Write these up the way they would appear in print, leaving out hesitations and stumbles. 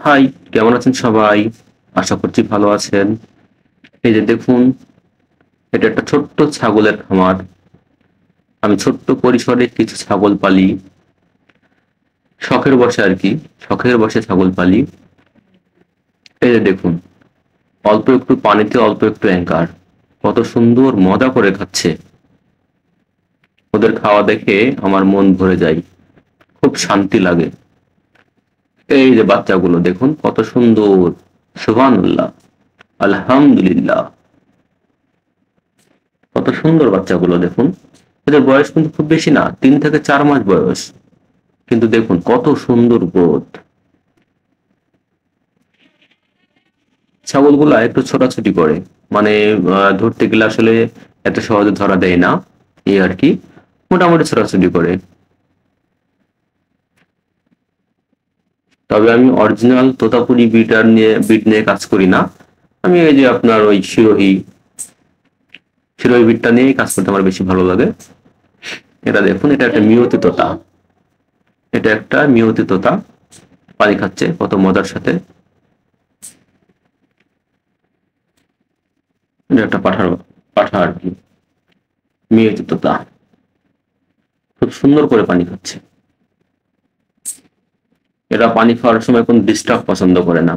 High, কেমন আছেন সবাই? আশা করছি ভালো আছেন। এই যে দেখুন, এটা একটা ছোট্ট ছাগলের খামার। আমি ছোট্ট পরিসরে কিছু ছাগল পালি, শখের বশে আর কি। শখের বশে ছাগল পালি। এই যে দেখুন, অল্প একটু পানিতে অল্প একটু অ্যাঙ্কার, কত সুন্দর মজা করে খাচ্ছে। ওদের খাওয়া দেখে আমার মন ভরে যায়, খুব শান্তি লাগে। এই যে বাচ্চাগুলো দেখুন কত সুন্দর, সুবহানাল্লাহ, আলহামদুলিল্লাহ, কত সুন্দর বাচ্চাগুলো দেখুন। এদের বয়স কিন্তু খুব বেশি না, 3 থেকে 4 মাস বয়স, কিন্তু দেখুন কত সুন্দর গ্রোথ। ছাগলগুলা একটু ছোটাছুটি করে, মানে ধরতে গেলে আসলে এত সহজে ধরা দেয় না, এই আর কি। মোটামুটি ছোটাছুটি করে। তবে আমি অরিজিনাল তোতাপুরি বিট নিয়ে কাজ করি না। আমি এই যে আপনার ওই শিরোহী শিরোহী বিটটা নিয়েই কাজ করতে আমার বেশি ভালো লাগে। এটা দেখুন, এটা একটা মিয়তি তোতা। এটা একটা মিয়তি তোতা, পানি খাচ্ছে কত মজার সাথে। এটা একটা পাঠা আর কি, মিয়তি তোতা, খুব সুন্দর করে পানি খাচ্ছে। এরা পানি খাওয়ার সময় কোন ডিস্টার্ব পছন্দ করে না,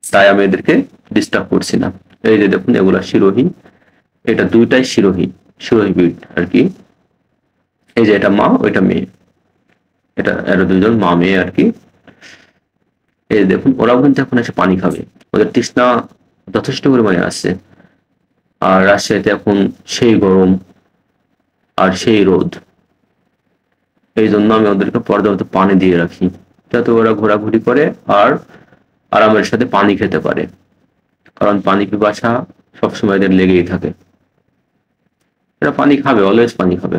তাই আমি এদেরকে ডিস্টার্ব করছি না। এই যে দেখুন, এগুলা শিরোহী, এটা দুইটাই শিরোহী, শিরোহী বিট আর কি। এই যে এটা মা, ওইটা মেয়ে, এটা এরা দুইজন মা মেয়ে আর কি। এই যে দেখুন, ওরাও কিন্তু এখন এসে পানি খাবে, ওদের তৃষ্ণা যথেষ্ট পরিমাণে আসছে। আর রাজশাহীতে এখন সেই গরম আর সেই রোদ, এই জন্য আমি ওদেরকে পর্যাপ্ত পানি দিয়ে রাখি, যাতে ওরা ঘোরাঘুরি করে আর আরামের সাথে পানি খেতে পারে। কারণ পানি পিপাসা সবসময় এদের লেগেই থাকে। এরা পানি খাবে, অলওয়েজ পানি খাবে।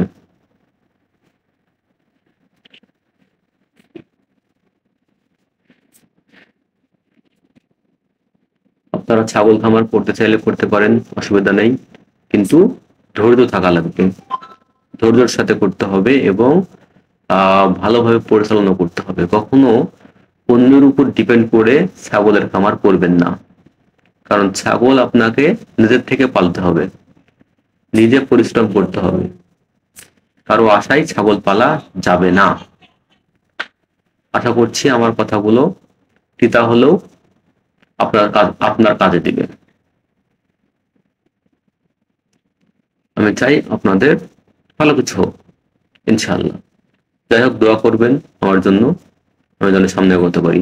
আপনারা ছাগল খামার করতে চাইলে করতে পারেন, অসুবিধা নেই, কিন্তু ধৈর্য থাকা লাগবে, ধৈর্যের সাথে করতে হবে এবং ভালোভাবে পরিচালনা করতে হবে। কখনো অন্যের উপর ডিপেন্ড করে ছাগলের খামার করবেন না, কারণ ছাগল আপনাকে নিজের থেকে পালতে হবে, নিজে পরিশ্রম করতে হবে। কারো আশায় ছাগল পালা যাবে না। আশা করছি আমার কথাগুলো তিতা হলেও আপনার কাজে দিবে। আমি চাই আপনাদের ভালো কিছু হোক, ইনশাআল্লাহ। যাই হোক, দোয়া করবেন আমার জন্য, আমি যেন সামনে এগোতে পারি।